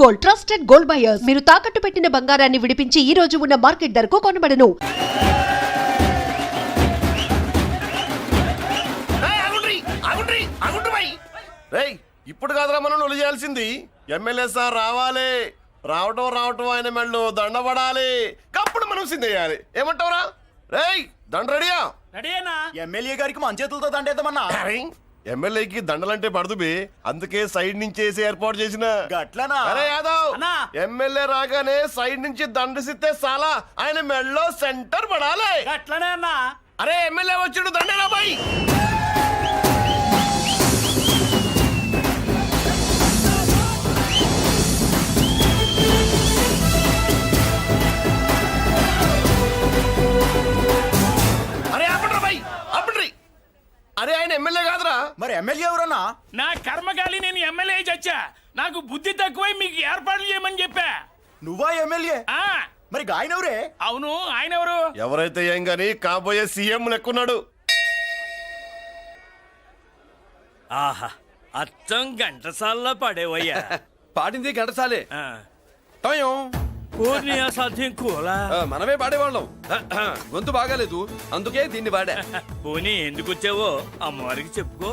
Gold, trusted gold buyers. మీరు తాకట్టు పెట్టిన బంగారాన్ని విడిపించి ఈ రోజు ఉన్న మార్కెట్ ధరకు కొనబడను. ఇప్పుడు కాదురా మనం ఒళ్ళు చేయాల్సింది. ఎమ్మెల్యే సార్ రావాలి, రావటం ఆయన మెళ్ళు దండపడాలి, కప్పుడు మనం సిద్ధేయాలి. ఏమంటావురా? రేయ్ దండ రెడీయా? రెడీనా? ఎమ్మెల్యే గారికి మన చేతులతో దండేద్దామన్నా. ఎమ్మెల్యేకి దండలంటే పడుతుంది, అందుకే సైడ్ నుంచి వేసి ఏర్పాటు చేసిన. గట్లనా? అరే యాదవ్, ఎమ్మెల్యే రాగానే సైడ్ నుంచి దండసిస్తే చాలా ఆయన మెళ్ళో సెంటర్ పడాలి. గట్లనే అన్నా. అరే ఎమ్మెల్యే వచ్చిండు, దండేరా బాయ్. అరే ఆయన ఎమ్మెల్యే కాదురా. మరి ఎమ్మెల్యే ఎవరన్నా? నా కర్మకాలి, నేను ఎమ్మెల్యే చచ్చా. నాకు బుద్ధి తక్కువై మీకు ఏర్పాట్లు చేయమని చెప్పా. నువ్వా ఎమ్మెల్యే? మరి ఆయన ఎవరే? అవును, ఆయన ఎవరు? ఎవరైతే ఏం గాని కాబోయే సీఎం లెక్కున్నాడు. ఆహా, అచ్చం ఘంటసాల్లో పడేవయ్యా. పాడింది ఘంటసాలే. పూర్ణి అసాధ్యం కూలా. మనమే పాడేవాళ్ళం. గొంతు బాగాలేదు, అందుకే దీన్ని పాడా. పోనీ ఎందుకు వచ్చావో అమ్మవారికి చెప్పుకో.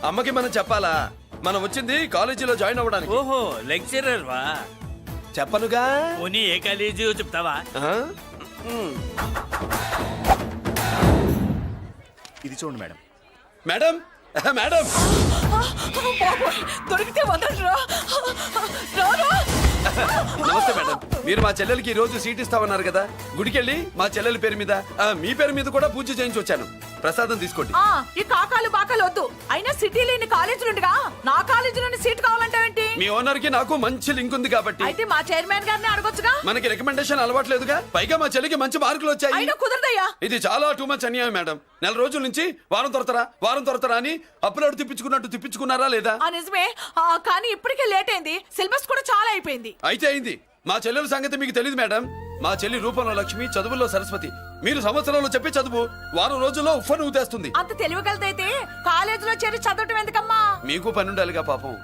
అమ్మకి మనం చెప్పాలా? మనం వచ్చింది కాలేజీలో జాయిన్ అవ్వడానికి. ఓహో, లెక్చరర్ వా? చెప్పనుగా. పోనీ ఏ కాలేజీ చెప్తావా? ఇది చూడండి మేడం. మేడం మేడం దొరికితే వదలరా. నమస్తే మేడం. మీరు మా చెల్లెలకి ఈ రోజు సీట్ ఇస్తామన్నారు కదా, గుడికెళ్ళి మా చెల్లెల పేరు మీద మీ పేరు మీద కూడా పూజ చేయించి వచ్చాను. ప్రసాదం తీసుకోండి. ఈ కాకాలు బాకాలు వద్దు. అయినా సిటీలో ఇన్ని కాలేజీలుండగా నా కాలేజీలోని సీట్ కావాలంటావేంటి? మీ ఓనర్ కి నాకు మంచి లింక్ ఉంది కాబట్టి. అయితే మా చైర్మన్ గారిని అడగొచ్చుగా. మనకి రికమెండేషన్ అలవాట్లేదుగా, పైగా మా చెల్లికి మంచి మార్కులు వచ్చాయి. అయినా కుదరదయ్యా. ఇది చాలా టూ మచ్ అన్యాయం మేడం. నెల రోజుల నుంచి వారం తొరతరా అని అప్లోడ్ తిప్పించుకున్నట్టు తిప్పించుకున్నారా లేదా? నిజమే, కానీ ఇప్పటికే లేట్ అయింది. సిలబస్ కూడా చాలా అయిపోయింది. అయితే అయింది. మా చెల్లెల సంగతి మీకు తెలియదు మేడం. మా చెల్లి రూపంలో లక్ష్మి, చదువుల్లో సరస్వతి. మీరు సంవత్సరంలో చెప్పి చదువు వారం రోజుల్లో ఉఫ్ఫను ఊతేస్తుంది. అంత తెలివిగలదైతే కాలేజీలో చేరి చదవటం ఎందుకమ్మా? మీకు పని ఉండాలిగా పాపం.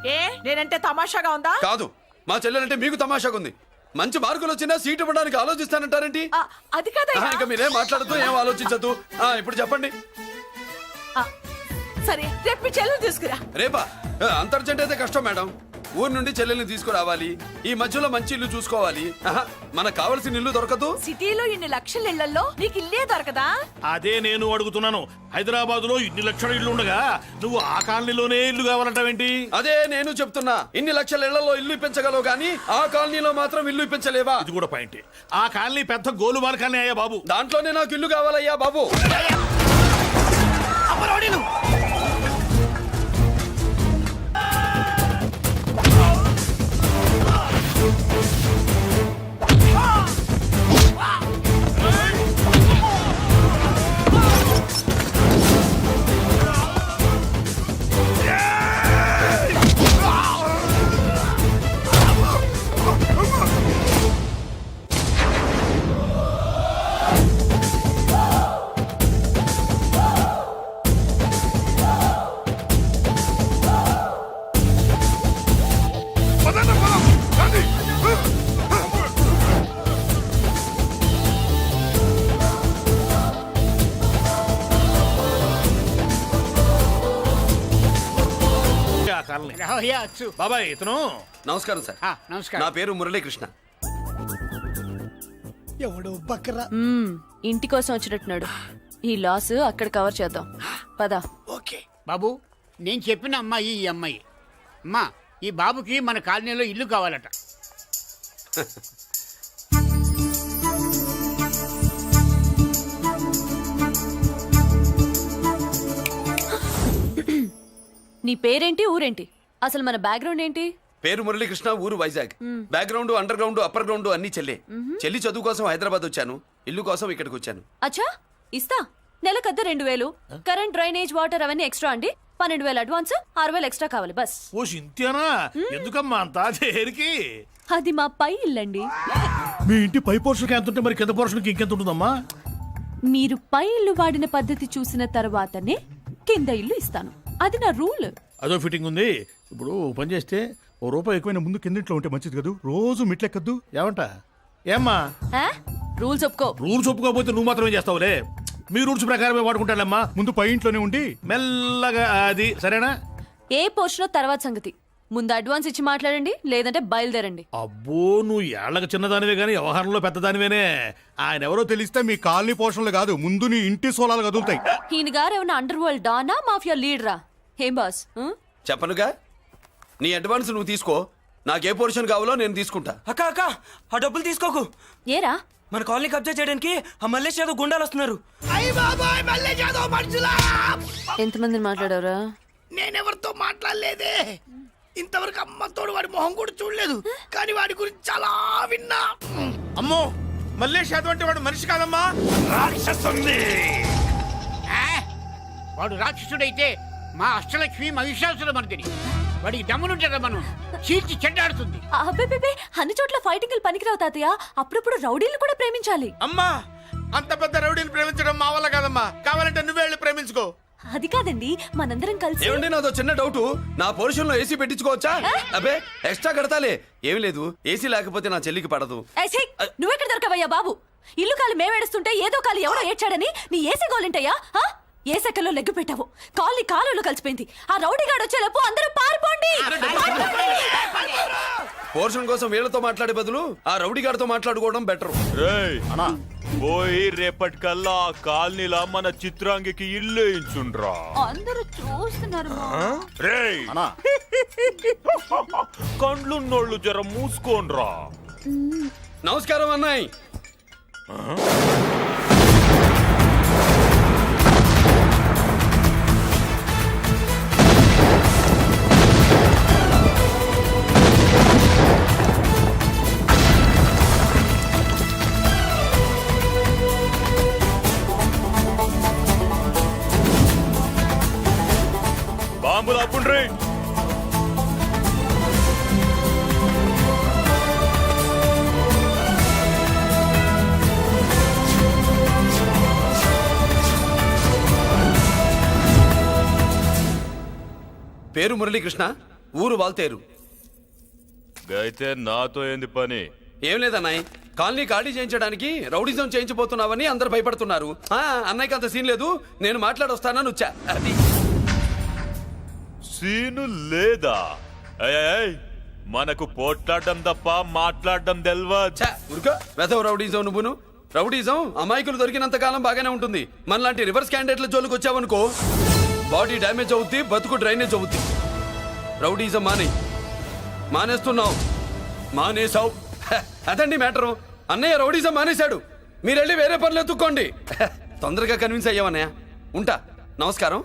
నేనంటే తమాషాగా ఉందా? కాదు, మా చెల్లెలంటే మీకు తమాషాగా ఉంది. మంచి మార్కులు వచ్చినా సీట్ ఇవ్వడానికి ఆలోచిస్తానంటారేంటి? అది కాదా. ఇంకా మీరేం మాట్లాడుతూ ఏం ఆలోచించద్దు. ఇప్పుడు చెప్పండి. సరే, రేపు మీ చెల్లెలు తీసుకురా. రేపా? అంత అర్జెంట్ అయితే కష్టం మేడం. ఊరు నుండి చెల్లెల్ని తీసుకురావాలి, ఈ మధ్యలో మంచి ఇల్లు చూసుకోవాలి. మనకు కావాల్సిన ఇల్లు దొరకదు. సిటీలో ఇన్ని లక్షల ఇళ్లలో నీకు ఇల్లే దొరకదా? అదే నేను అడుగుతున్నాను. హైదరాబాద్ లో ఇన్ని లక్షల ఇల్లు ఉండగా నువ్వు ఆ కాలనీలోనే ఇల్లు కావాలంటావేంటి? అదే నేను చెప్తున్నా. ఇన్ని లక్షల ఇళ్లలో ఇల్లు ఇప్పించగలవు గానీ ఆ కాలనీలో మాత్రం ఇల్లు ఇప్పించలేవా? ఇది కూడా పాయింట్. ఆ కాలనీ పెద్ద గోలుమాల కాలనీ అయ్యా బాబు. దాంట్లోనే నాకు ఇల్లు కావాలయ్యా బాబు. బాబాయ్ ఇతను. నమస్కారం సార్. నమస్కారం. నా పేరు మురళీకృష్ణ. ఎవడు బకరా. ఇంటి కోసం వచ్చినట్టున్నాడు. ఈ లాస్ అక్కడ కవర్ చేద్దాం. పద. ఓకే బాబు, నేను చెప్పిన అమ్మాయి ఈ అమ్మాయి. అమ్మా, ఈ బాబుకి మన కాలనీలో ఇల్లు కావాలట. నీ పేరేంటి, ఊరేంటి, అసలు మన బ్యాక్గ్రౌండ్ ఏంటి? పేరు మురళీకృష్ణ, ఊరు Vizag. Background, under ground, upper ground అన్ని చెల్లి. చెల్లి చదువు కోసం హైదరాబాద్ వచ్చాను, ఇల్లు కోసం ఇక్కడికి వచ్చాను. అచ్చా, ఇస్తా. నెలకద్ద 2000, కరెంట్, డ్రైనేజ్, వాటర్ అవన్నీ ఎక్స్ట్రా అండి. 12,000 అడ్వాన్స్, 6,000 ఎక్స్ట్రా కావాలి బస్. ఓ సింత్యానా, ఎందుకమ్మా అంతా చేరికి? అది మా పై ఇల్లండి. మీ ఇంటి పై పోర్షన్కి ఎంత ఉంటే మరి కింద పోర్షన్కి ఇంకెంత ఉంటుందమ్మా? మీరు పై ఇల్లు వాడిన పద్ధతి చూసిన తర్వాతనే కింద ఇల్లు ఇస్తాను. అది నా రూల్. అదో ఫిట్టింగ్ ఉంది. ఇప్పుడు పని చేస్తే ఓ రూపాయి ఎక్కువైనా ముందు కిందింట్లో ఉంటే మంచిది కదూ. రోజు మిట్లెక్కద్దు ఏమంట? ఏమ్మా? రూల్స్ ఒప్పుకో. రూల్స్ ఒప్పుకోకపోతే నువ్వు మాత్రమే చేస్తావులే. మీ రూల్స్ ప్రకారమే వాడుకుంటానమ్మా. ముందు పై ఇంట్లోనే ఉండి మెల్లగా అది సరేనా? ఏ పోర్షన్ తర్వాత సంగతి. ముందు అడ్వాన్స్ ఇచ్చి మాట్లాడండి, లేదంటే బయలుదేరండి. అబ్బో, నువ్వు ఏళ్ళకి చిన్నదానివే గానీ వ్యవహారంలో పెద్దదానివేనే. ఆయన ఎవరో తెలిస్తే మీ కాలనీ పోషణలు కాదు, ముందు నీ ఇంటి సోలాలు కదులుతాయి. ఈయన గారు ఏమన్నా అండర్ వరల్డ్ డానా, మాఫియా లీడరా? ఏం బాస్? చెప్పనుగా, నీ అడ్వాన్స్ నువ్వు తీసుకో. నాకే పోర్షన్ కావాలో నేను తీసుకుంటా. అక్క అక్క ఆ డబ్బులు తీసుకోకు. ఏరా? మన కాలనీ కబ్జా చేయడానికి ఆ మల్లేష్ యాదవ్ గుండాలు వస్తున్నారు. ఎంతమందిని మాట్లాడారా? నేనెవరితో మాట్లాడలేదే. ఇంతవరకు అమ్మతోడు వాడి మొహం కూడా చూడలేదు, కానీ వాడి గురించి చాలా విన్నా. అమ్మో, మల్లేష్ యాదవ్ అంటే వాడు మనిషి కాదమ్మా, రాక్షసుంది. వాడు రాక్షసుడైతే మా అష్టలక్ష్మి మహిషాసుల మర్దిని. వాడికి దమ్మునుంటారా మనం చీల్చి చెడ్డాడుతుంది. అబ్బే, అన్ని చోట్ల ఫైటింగ్ పనికిరావు తాతయ్య. అప్పుడప్పుడు రౌడీలు కూడా ప్రేమించాలి. అమ్మా, అంత పెద్ద రౌడీని ప్రేమించడం మా వల్ల కాదమ్మా. కావాలంటే నువ్వే వెళ్ళి ప్రేమించుకో. అది కాదండి, మనందరం కలిసి. ఏమండి, నాదో చిన్న డౌట్. నా పోర్షన్ లో ఏసీ పెట్టించుకోవచ్చా? అబ్బే, ఎక్స్ట్రా కడతాలే. ఏమి లేదు, ఏసీ లేకపోతే నా చెల్లికి పడదు. నువ్వెక్కడ దొరకవయ్యా బాబు? ఇల్లు కాలు మేమేడుస్తుంటే ఏదో కాలు ఎవడో ఏడ్చాడని నీ ఏసీ గోలింటయ్యా? ఏ సెకల్లో లెగ్గు పెట్టావు, కాలి కాలులో కలిసిపోయింది. ఆ రౌడీగాడు వచ్చేలోపు అందరూ పారిపోండి. పోర్షన్ కోసం వీళ్ళతో మాట్లాడే బదులు ఆ రౌడీ గారితో మాట్లాడుకోవడం బెటర్. పోయి రేపటికల్లా కాలనీలా మన చిత్రాంగికి ఇల్లు ఇచ్చుండ్రా. అందరూ చూస్తున్నారు. రేయ్, కండ్లున్నోళ్ళు జర మూసుకోండ్రా. నమస్కారం అన్నాయ్. బాంబులు అప్పుండ్రీ. పేరు మురళీకృష్ణ, ఊరు వాల్తేరు. అయితే నాతో ఏంది పని? ఏం లేదన్నాయ్, కాలనీ ఖాళీ చేయించడానికి రౌడిజం చేయించబోతున్నావని అందరు భయపడుతున్నారు. అన్నయ్యకి అంత సీన్ లేదు, నేను మాట్లాడొస్తానని వచ్చా. అది సీను లేదా? మనకు పోట్లాడడం తప్ప మాట్లాడడం తెల్వా. వెధవ రౌడీజం నువ్వును. రౌడీజం అమాయకులు దొరికినంత కాలం బాగానే ఉంటుంది. మనలాంటి రివర్స్ క్యాండిడేట్ల జోలికి వచ్చావనుకో, బాడీ డ్యామేజ్ అవుద్ది, బతుకు డ్రైనేజ్ అవుద్ది. రౌడీజం మానేస్తున్నావు, మానేసావు. అదండి మ్యాటరు. అన్నయ్య రౌడీజం మానేశాడు, మీరెళ్ళి వేరే పనులు ఎత్తుక్కోండి. తొందరగా కన్విన్స్ అయ్యావన్నయ్య. ఉంటా, నమస్కారం.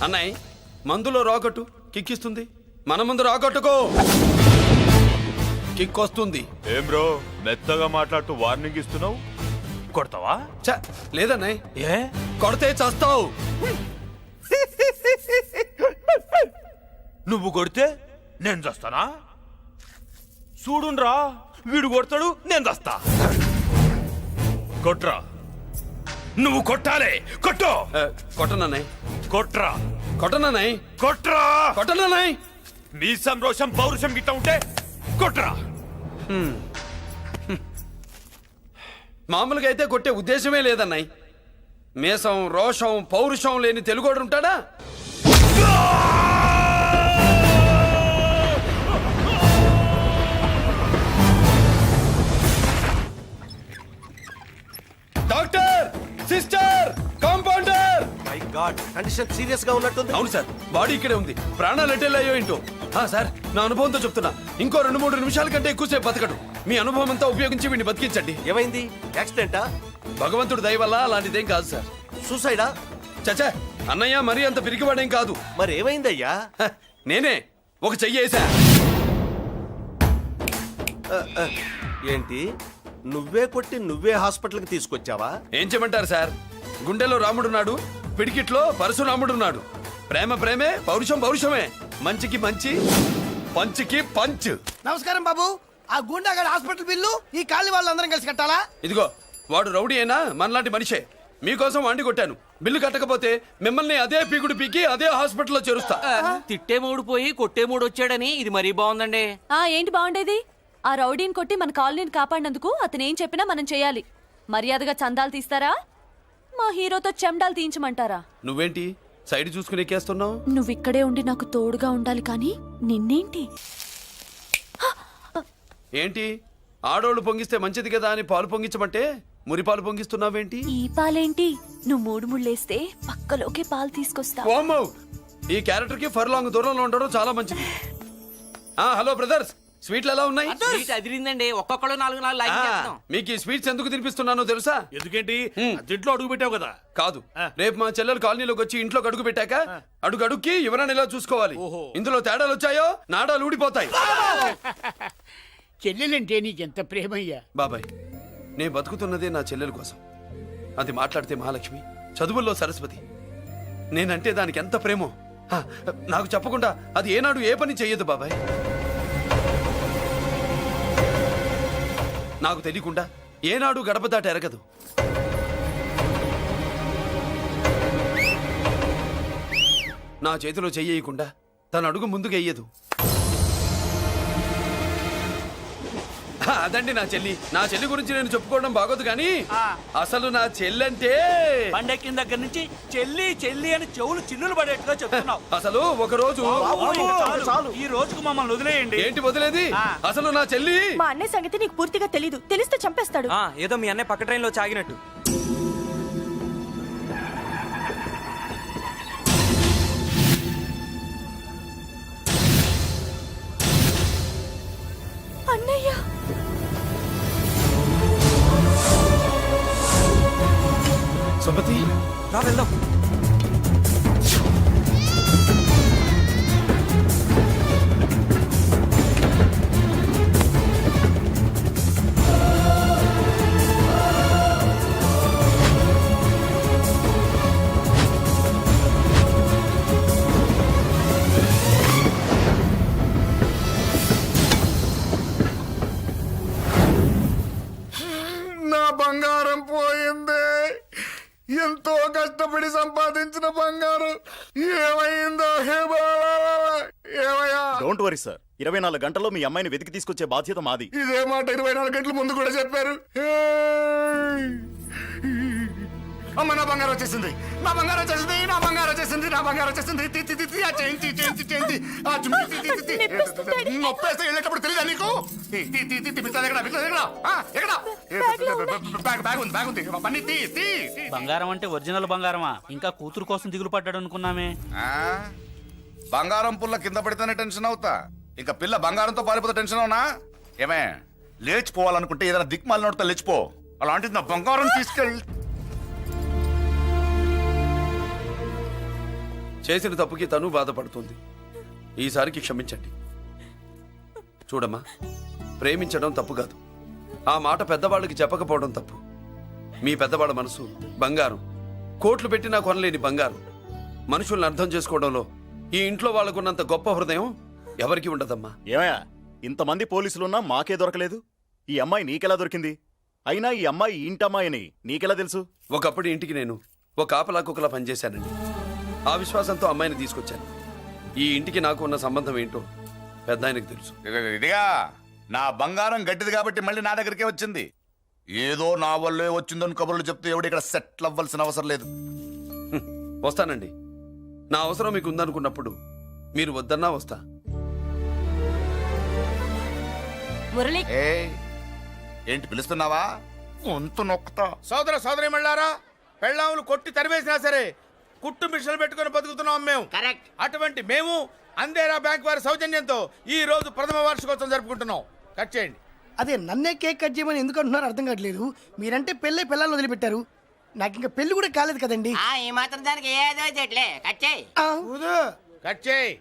అన్నయ్య, మందులో రాకట్టు కిక్కిస్తుంది, మన ముందు రాకట్టుకో కిక్ వస్తుంది. ఏం బ్రో, మెత్తగా మాట్లాడుతూ వార్నింగ్ ఇస్తున్నావు? కొడతావా? లేదన్నయ్య. ఏ కొడితే చస్తావు. నువ్వు కొడితే నేను చస్తానా? చూడుండ్రా, వీడు కొడతాడు, నేను చస్తా. కొట్రా, నువ్వు కొట్టాలి. కొట్టు. కొట్టనన్నయ్య. కొట్రా. కొట్టనన్నయ్య. కొట్రా. కొట్టనన్నయ్య. మీ సంరోషం పౌరుషం గిట్ట ఉంటే కొట్రా. మామూలుగా అయితే కొట్టే ఉద్దేశమే లేదన్నయ్య. మేషం, రోషం, పౌరుషం లేని తెలుగోడు ఉంటాడా? Doctor, sister, compounder. My God, condition serious గా ఉన్నట్టుంది. అవును సార్, బాడీ ఇక్కడే ఉంది. ప్రాణాలు ఎట్టెళ్ళాయో ఏంటో. సార్, నా అనుభవంతో చెప్తున్నా, ఇంకో 2-3 నిమిషాల కంటే ఎక్కువసేపు బతకడు. మీ అనుభవం అంతా ఉపయోగించి వీడిని బతికించండి. ఏమైంది? యాక్సిడెంటా? భగవంతుడు దయ వల్ల అలాంటిదేం కాదు సార్. సూసైడా? చచ్చా, అన్నయ్య మరీ అంత పిరికివాడేం కాదు. మరి ఏమైందయ్యా? నేనే ఒక చెయ్యేసా. ఏంటి, నువ్వే కొట్టి నువ్వే హాస్పిటల్కి తీసుకొచ్చావా? ఏం చేయమంటారు సార్, గుండెలో రాముడున్నాడు, పిడికిట్లో పరశురాముడున్నాడు. ప్రేమ ప్రేమే, పౌరుషం పౌరుషమే. మంచికి మంచి, పంచికి పంచ్. నమస్కారం బాబు. ఆ గుండాగడ్ హాస్పిటల్ బిల్లు ఈ కాలి వాళ్ళందరం కలిసి కట్టాలా? ఇదిగో వాడు రౌడీ అయినా మనలాంటి మనిషే. మీకోసం వండి కొట్టాను. బిల్లు కట్టకపోతే మిమ్మల్ని అదే పీకుడు పీకి అదే హాస్పిటల్లో చేరుస్తా. తిట్టే మూడు పోయి కొట్టే మూడు వచ్చాడని ఇది మరీ బాగుందండి. ఏంటి బాగుండేది? ఆ రౌడీని కొట్టి మన కాలనీని కాపాడినందుకు అతను ఏం చెప్పినా మనం చేయాలి. మర్యాదగా చందాలు తీస్తారా, మా హీరోతో చెండాలు తీయించమంటారా? నువ్వేంటి సైడ్ చూసుకుని ఎక్కేస్తున్నావు? నువ్విక్కడే ఉండి నాకు తోడుగా ఉండాలి కానీ నిన్నేంటి? ఏంటి ఆడోళ్ళు పొంగిస్తే మంచిది కదా అని పాలు పొంగించమంటే మురిపాలు పొంగిస్తున్నావేంటి? ఈ పాలేంటి? నువ్వు మూడు ముళ్ళేస్తే పక్కలోకే పాలు తీసుకొస్తా. ఓమ్మో, ఈ క్యారెక్టర్ కి ఫర్ లాంగ్ దూరంలో ఉండడం చాలా మంచిది. హలో బ్రదర్స్, స్వీట్లు ఎలా ఉన్నాయి? సీట్ అదిరిందండి. ఒక్కొక్కడు 4 లైక్ చేస్తాం. మీకు ఈ స్వీట్స్ ఎందుకు తినిపిస్తున్నానో తెలుసా? ఎందుకేంటి అద్దెంట్లో అడుగు పెట్టావు కదా. కాదు, రేపు మా చెల్లెలు కాలనీలోకి వచ్చి ఇంట్లో అడుగు పెట్టాక అడుగు అడుక్కి ఎవరైనా ఇలా చూసుకోవాలి. ఇందులో తేడాలు వచ్చాయో నాడాలు ఊడిపోతాయి. చెల్లెలంటే నీకెంత ప్రేమయ్యా. బాబాయ్, నేను బతుకుతున్నదే నా చెల్లెల కోసం. అది మాట్లాడితే మహాలక్ష్మి, చదువుల్లో సరస్వతి. నేనంటే దానికి ఎంత ప్రేమో నాకు చెప్పకుండా అది ఏనాడు ఏ పని చెయ్యదు బాబాయ్. నాకు తెలియకుండా ఏనాడు గడప దాట ఎరగదు. నా చేతిలో చెయ్యకుండా తన అడుగు ముందుకు వెయ్యదు. అదండి నా చెల్లి. నా చెల్లి గురించి నేను చెప్పుకోవడం బాగోదు కానీ అసలు నా చెల్లంటే పండెక్కిన దగ్గర నుంచి చెల్లి చెల్లి అని చెవులు చిల్లులు పడేట్టుగా చెప్తున్నావు. అసలు ఒక రోజు ఈ రోజుకు మమ్మల్ని వదిలేయండి. ఏంటి వదిలేది? అసలు నా చెల్లి మా అన్నయ్య సంగతి నీకు పూర్తిగా తెలీదు. తెలిస్తే చంపేస్తాడు. ఏదో మీ అన్నయ్య పక్క ట్రైన్ లో చాగినట్టు. అన్నయ్య సుమతి, రా వెళ్దాం. నా బంగారం పోయింది. ఎంతో కష్టపడి సంపాదించిన బంగారం ఏమైందో హే బాబా, ఏమయ్యా? డోంట్ వరీ సార్, 24 గంటల్లో మీ అమ్మాయిని వెతికి తీసుకొచ్చే బాధ్యత మాది. ఇదే మాట 24 గంటల ముందు కూడా చెప్పారు. అమ్మ, నా బంగారం వచ్చేసింది, నా బంగారం వచ్చేసింది, నా బంగారం వచ్చేసింది, నా బంగారం వచ్చేసింది. ఆ చేయించి చేయించి చేయించి ఆ చుమ్మి నొప్పేస్తే వెళ్ళేటప్పుడు తెలియదా నీకు? బ్యాగ్ ఉంది పని తీ. బంగారం అంటే ఒరిజినల్ బంగారమా? ఇంకా కూతురు కోసం దిగులు పడ్డాడు అనుకున్నామే. బంగారం పుల్ల కింద పడితేనే టెన్షన్ అవుతా, ఇంకా పిల్ల బంగారంతో పారిపోతే టెన్షన్ అవునా? ఏమే, లేచిపోవాలనుకుంటే ఏదైనా దిక్మాల నోడితే లేచిపో. అలాంటిది నా బంగారం తీసుకెళ్ళి. చేసిన తప్పుకి తను బాధపడుతుంది. ఈసారికి క్షమించండి. చూడమ్మా, ప్రేమించడం తప్పు కాదు. ఆ మాట పెద్దవాళ్ళకి చెప్పకపోవడం తప్పు. మీ పెద్దవాళ్ళ మనసు బంగారం, కోట్లు పెట్టినా కొనలేని బంగారం. మనుషుల్ని అర్థం చేసుకోవడంలో ఈ ఇంట్లో వాళ్ళకున్నంత గొప్ప హృదయం ఎవరికి ఉండదమ్మా. ఏమయ్యా, ఇంతమంది పోలీసులున్నా మాకే దొరకలేదు. ఈ అమ్మాయి నీకెలా దొరికింది? అయినా ఈ అమ్మాయి ఈ ఇంటమ్మాయి అని నీకెలా తెలుసు? ఒకప్పుడు ఇంటికి నేను ఒక ఆపలా కుక్కలా పనిచేశానండి. ఆ విశ్వాసంతో అమ్మాయిని తీసుకొచ్చాను. ఈ ఇంటికి నాకు ఉన్న సంబంధం ఏంటో పెద్ద ఆయనకు తెలుసు. ఇదిగా నా బంగారం గట్టిది కాబట్టి మళ్ళీ నా దగ్గరికే వచ్చింది. ఏదో నా వల్లే వచ్చిందని కబుర్లు చెప్తే ఎవడు ఇక్కడ సెటిల్ అవ్వాల్సిన అవసరం లేదు. వస్తానండి. నా అవసరం మీకు ఉందనుకున్నప్పుడు మీరు వద్దన్నా వస్తా. మురళి, ఏంటి పిలుస్తున్నావా? వంతు నొక్కుతా. సోదర సోదరి మళ్ళారా, పెళ్ళాములు కొట్టి తరివేసినా సరే కుట్టు మిషన్లు పెట్టుకుని బతుకుతున్నాం మేము. కరెక్ట్. అటువంటి మేము అందేరా బ్యాంక్ వారి సౌజన్యంతో ఈ రోజు ప్రథమ వార్షికోత్సవం జరుపుకుంటున్నాం. కట్ చేయండి. అదే నన్నే కేక్ కట్ చేయమని ఎందుకు అంటున్నారో అర్థం కావట్లేదు. మీరంటే పెళ్ళే పిల్లలు వదిలిపెట్టారు, నాకు ఇంకా పెళ్లి కూడా కాలేదు కదండి. ఈ మాత్రం దానికి ఏదో చెట్లే కచ్చే. కట్ చేయి.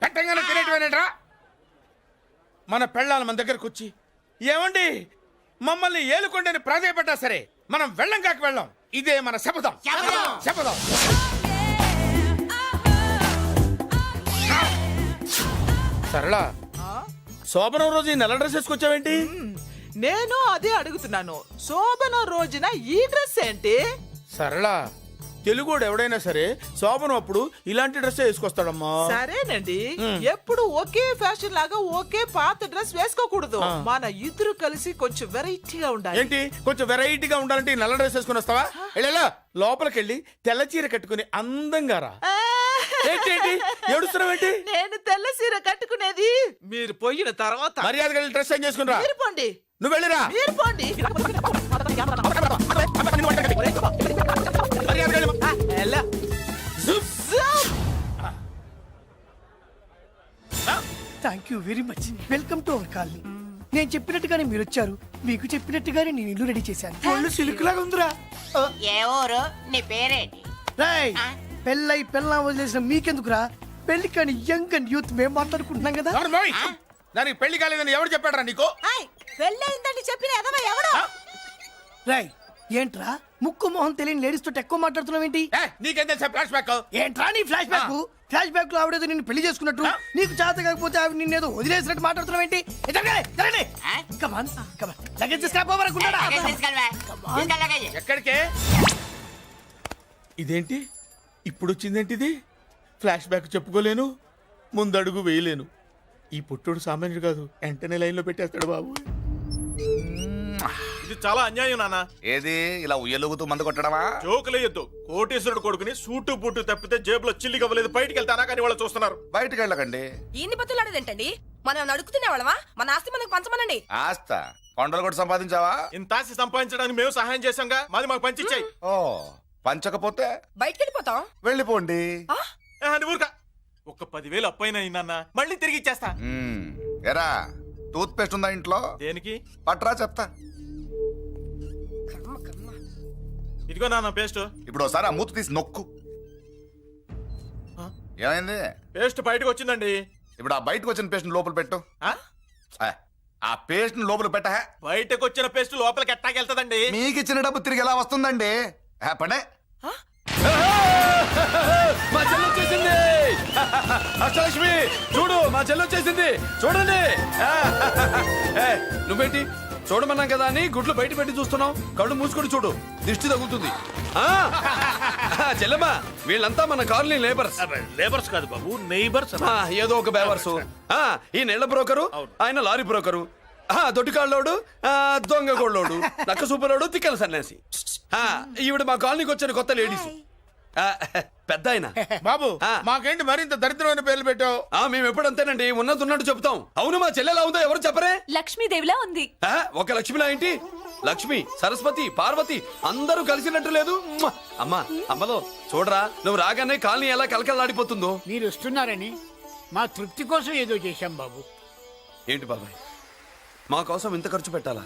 పెట్టంగానే తినేటివేనేట్రా? మన పెళ్ళాల మన దగ్గరకు వచ్చి ఏమండి మమ్మల్ని ఏలుకొండని ప్రాధాయపడ్డా సరే మనం వెళ్ళం కాక వెళ్ళం. ఇదే మన శపథం. శపథం. సరళ శోభనం రోజు ఈ నల్ల డ్రెస్ వేసుకొచ్చావేంటి? నేను అదే అడుగుతున్నాను. శోభన రోజున ఈ డ్రెస్ ఏంటి? సరళ తెలుగుడు ఎవడైనా సరే శోభనం అప్పుడు ఇలాంటి డ్రెస్ వేసుకొస్తాడమ్మా. సరేనండి, ఎప్పుడు ఒకే ఫ్యాషన్ లాగా ఒకే పాత డ్రెస్ వేసుకోకూడదు. మన ఇద్దరు కలిసి కొంచెం వెరైటీగా ఉండాలి. ఏంటి కొంచెం వెరైటీగా ఉండాలంటే ఈ నల్ల డ్రెస్ వేసుకుని వస్తావా? వెళ్ళా లోపలికి వెళ్ళి తెల్ల చీర కట్టుకుని అందంగా రా. ఏంటి ఏడుస్తున్నావేంటి? నేను తెల్ల సీర కట్టుకునేది మీరు పోయిన తర్వాత. మర్యాదగా వెళ్ళి డ్రెస్ చేంజ్ చేసుకుని రా. మీరు పోండి. నువ్వు వెళ్ళిరా. మీరు పోండి. మర్యాదగా వెళ్ళి. ఎలా? Thank you very much. Welcome to our colony. నేను చెప్పినట్టుగానే మీరు వచ్చారు, మీకు చెప్పినట్టుగానే నేను ఇల్లు రెడీ చేశాను. ఒళ్ళు సిల్క్ లాగా ఉందిరా. ఏ ఊరు? నీ పేరేంటి? రాయ్ పెళ్ళై పెళ్ళా వదిలేసిన మీకెందుకురా? పెళ్లి కాని యంగ్ అండ్ యూత్ మేము మాట్లాడుకుంటున్నాం కదా. దానికి పెళ్లి కాలేదని ఎవరు చెప్పాడరా నీకు? పెళ్ళయిందని చెప్పిన ఎదవ ఎవడు? రాయ్ ఏంట్రా ముక్కు మొహం తెలియని లేడీస్ తోటి ఎక్కువ మాట్లాడుతున్నావు ఏంటి? నీకేం తెలుసా ఫ్లాష్ బ్యాక్? ఏంట్రా నీ ఫ్లాష్ బ్యాక్? ఫ్లాష్ బ్యాక్ లో ఆవిడేదో నిన్ను పెళ్లి చేసుకున్నట్టు, నీకు చేత కాకపోతే ఆవిడ నిన్నేదో వదిలేసినట్టు మాట్లాడుతున్నావు ఏంటి? కమాన్ కమాన్ లగేజ్ తీసుకురాపోవరకుంటాడా? ఎక్కడికే? ఇదేంటి ఇప్పుడు వచ్చిందేంటి? ఇది ఫ్లాష్ బ్యాక్ చెప్పుకోలేను, ముందడుగు వేయలేను. ఈ పుట్టుడు సామాన్యుడు కాదు, వెంటనే లైన్ లో పెట్టేస్తాడు బాబు. ఇది చాలా అన్యాయం నాన్న. ఏది ఇలా ఉయ్యలుగుతూ మందు కొట్టడమా? జోకులేయొద్దు. కోటేశ్వరుడు కొడుకుని సూటు బూటు తప్పితే జేబులో చిల్లి కవ్వలేదు, బయటికి వెళ్తానా కానీ వాళ్ళు చూస్తున్నారు. బయటికి వెళ్ళకండి. ఈయన్ని బతులాడేదేంటండి? మనం నడుకుతున్న వాళ్ళమా? మన ఆస్తి మనకు పంచమనండి. ఆస్త కొండలు కూడా సంపాదించావా? ఇంత ఆస్తి సంపాదించడానికి మేము సహాయం చేశాంగా, మాది మాకు పంచిచ్చాయి. ఓ పంచకపోతే బయటికి వెళ్ళిపోతాం. వెళ్ళిపోండి. ఊరుక. ఒక్క 10,000 అప్పైనా నాన్న, మళ్ళీ తిరిగి ఇచ్చేస్తా. ఎరా టూత్ పేస్ట్ ఉందా ఇంట్లో? దేనికి? పట్రా చెప్తా. ఇదిగో నాన్న పేస్ట్. ఇప్పుడు ఒకసారి ఆ మూత తీసి నొక్కు. ఏమైంది? పేస్ట్ బయటకు వచ్చిందండి. ఇప్పుడు ఆ బయటకు వచ్చిన పేస్ట్ లోపల పెట్టు. ఆ పేస్ట్ లోపల పెట్ట. బయటకు వచ్చిన పేస్ట్ లోపలికి ఎట్టాకెళ్తదండి? మీకు ఇచ్చిన డబ్బు తిరిగి ఎలా వస్తుందండి? పడే మా చెల్లి వచ్చేసింది. అష్టలక్ష్మి చూడు, మా చెల్లి వచ్చేసింది చూడండి. నువ్వేంటి చూడమన్నాం కదా అని గుడ్లు బయట పెట్టి చూస్తున్నావు? కళ్ళు మూసుకొని చూడు, దిష్టి తగులుతుంది. చెల్లెమ్మా వీళ్ళంతా మన కాలనీ లేబర్స్. లేబర్స్ కాదు బాబు, నైబర్స్. ఏదో ఒక బేవర్సు. ఈ నెల బ్రోకరు, ఆయన లారీ బ్రోకరు, దొడ్డికాళ్ళోడు, దొంగ గోళ్ళోడు, నక్క సూపరోడు, తిక్కల సన్యాసి. ఈవిడ మా కాలనీకి వచ్చిన కొత్త లేడీస్. పెద్ద ఆయన. బాబు మాకేంటి మరింత దరిద్రమైన పేర్లు పెట్టావు? మేము ఎప్పుడంతేనండి, ఉన్నది ఉన్నట్టు చెప్తాం. అవును మా చెల్లెలా ఉందో ఎవరు చెప్పరే? లక్ష్మీదేవిలా ఉంది. ఒక లక్ష్మిలా ఏంటి? లక్ష్మి, సరస్వతి, పార్వతి అందరూ కలిసినట్టు లేదు. అమ్మా అమ్మలో చూడరా, నువ్వు రాగానే కాలనీ ఎలా కలకలాడిపోతుందో. మీరు వస్తున్నారని మా తృప్తి కోసం ఏదో చేశాం బాబు. ఏంటి బాబాయ్, మా కోసం ఇంత ఖర్చు పెట్టాలా?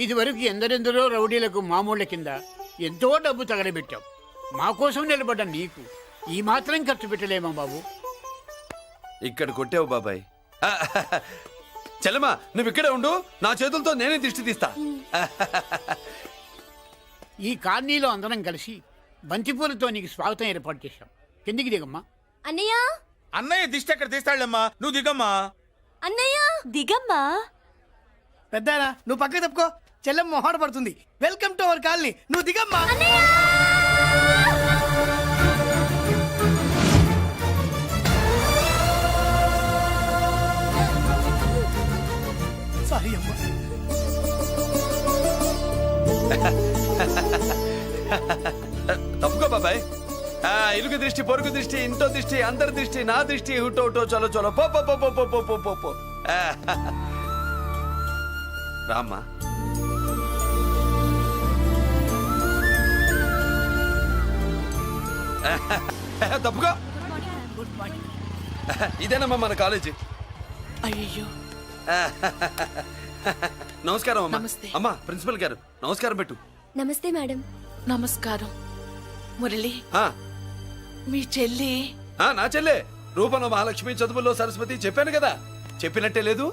ఇదివరకు ఎందరెందరో రౌడీలకు మామూళ్ళ కింద ఎంతో డబ్బు తగలబెట్టాం. మా కోసం నిలబడ్డ నీకు ఈ మాత్రం ఖర్చు పెట్టలేమా బాబు? ఇక్కడ కొట్టావు బాబాయ్. చెల్లెమ్మా నువ్వు ఇక్కడే ఉండు, నా చేతులతో నేనే దిష్టి తీస్తా. ఈ కాలనీలో అందరం కలిసి బంతిపూలతో నీకు స్వాగతం ఏర్పాటు చేశాం. కిందికి దిగమ్మా. అన్నయ్య అన్నయ్య దిష్టి ఎక్కడ తీస్తాడమ్మా? నువ్వు దిగమ్మా. అన్నయ్య దిగమ్మా. పెద్దాయనా నువ్వు పక్కకి తప్పుకో, చెల్లెమ్మ మొహాట పడుతుంది. Welcome to our colony. నువ్వు దిగమ్మా. సారీ అమ్మా. తప్పుకో బాబాయ్. ఇరుగు దృష్టి, పొరుగు దృష్టి, ఇంటో దృష్టి, అందరి దృష్టి, నా దృష్టి, హుటో హుటో చలో చలో పో పో పో పో పో పో పో పో. రామ్మా. తప్పుకో. ఇదేనమ్మా మన కాలేజీ. అయ్యో నమస్కారం అమ్మా. నమస్తే. అమ్మా ప్రిన్సిపల్ గారు నమస్కారం పెట్టు. నమస్తే మేడం. నమస్కారం. మురళి ఆ, మీ చెల్లి. నా చెల్లె రూపంలో మహాలక్ష్మి, చదువుల్లో సరస్వతి. చెప్పాను కదా, చెప్పినట్టే లేదు.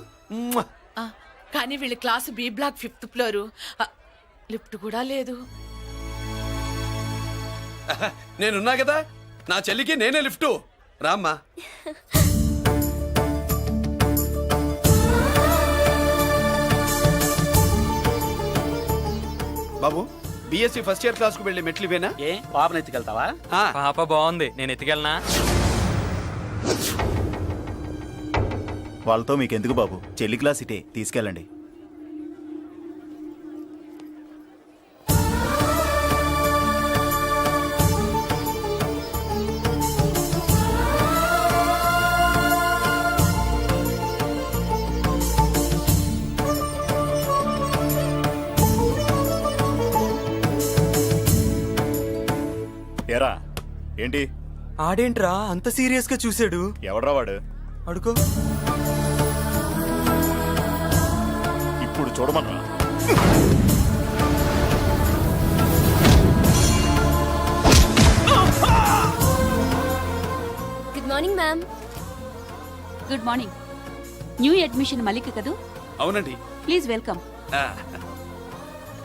కానీ వీళ్ళ class B block 5th floor. Lift కూడా లేదు. నేనున్నా కదా, నా చెల్లికి నేనే లిఫ్ట్. రామ్మా. బీఎస్సీ ఫస్ట్ ఇయర్ క్లాస్ కు వెళ్ళి మెట్లు ఇవేనా? ఏ పాపను ఎత్తుకెళ్తావా? ఆ. పాప బాగుంది, నేను ఎత్తుకెళ్ళనా? వాళ్ళతో మీకెందుకు బాబు, చెల్లి క్లాస్ ఇటే, తీసుకెళ్ళండి. ఏరా ఏంటి? ఆడేంట్రా అంత సీరియస్ గా చూసాడు? ఎవడ్రా వాడు? అడుకో. ఇప్పుడు చూడమనరా. Good morning ma'am. Good morning. New admission Mallika కదూ? అవునండి. Please welcome. ఆ,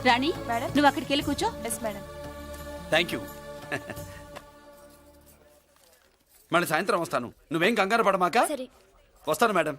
రాణి నువ్వు అక్కడికి వెళ్ళి కూర్చో. Yes madam. Thank you. మళ్ళీ సాయంత్రం వస్తాను, నువ్వేం కంగారు పడమాక. సరే. వస్తాను మేడం.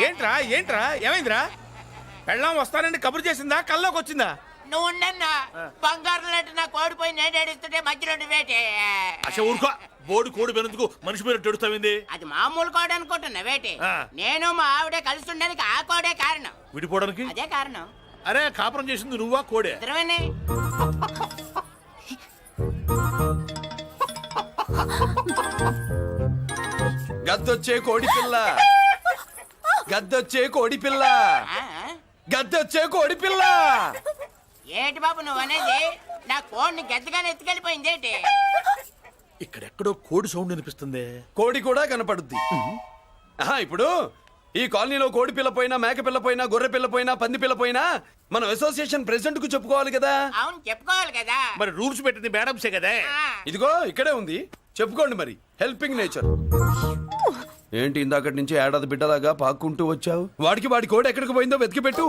ఏంట్రా ఏంట్రా ఏమైందిరా? పెళ్ళాం వస్తానండి కబురు చేసిందా, కల్లోకి వచ్చిందా? నువ్వు ఉండన్నా బంగారం లాంటి నా కోడిపోయి నేను ఏడుస్తుంటే మధ్యలో నువ్వేటే. అసలు ఊరుకో, బోడి కోడి పెనందుకు మనిషి మీద తెడుస్తావింది. అది మామూలు కోడి అనుకుంటున్నా వేటే. ఆ. నేను మా ఆవిడే కలిసి ఉండడానికి ఆ కోడే కారణం. విడిపోవడానికి అదే కారణం. అరే కాపురం చేసింది నువ్వా కోడే? ఇద్దరమేనే. గద్దొచ్చే కోడి పిల్ల, గద్దొచ్చే కోడి పిల్ల, ఆ? గద్దొచ్చే కోడి పిల్ల. ఏంటి బాబు నువ్వు అనేది? నా కోడిని గద్దగానే ఎత్తుకెళ్ళిపోయింది ఏంటి? ఇక్కడెక్కడో కోడి సౌండ్ అనిపిస్తుంది. కోడి కూడా కనపడుద్ది. ఆహా, ఇప్పుడు ఈ కాలనీలో కోడి పిల్ల పోయినా, మేక పిల్ల పోయినా, గొర్రె పిల్ల పోయినా, పంది పిల్ల పోయినా మనం అసోసియేషన్ ప్రెసిడెంట్ కు చెప్పుకోవాలి కదా. అవును చెప్పుకోవాలి కదా. మరి రూల్స్ పెట్టింది మేడమ్సే కదా. ఆ. ఇదిగో ఇక్కడే ఉంది, చెప్పుకోండి మరి. Helping nature. ఏంటి ఇందాకటి నుంచి ఏడాది బిడ్డలాగా పాక్కుంటూ వచ్చావు? వాడి కోడి ఎక్కడికి పోయిందో వెతికి పెట్టు.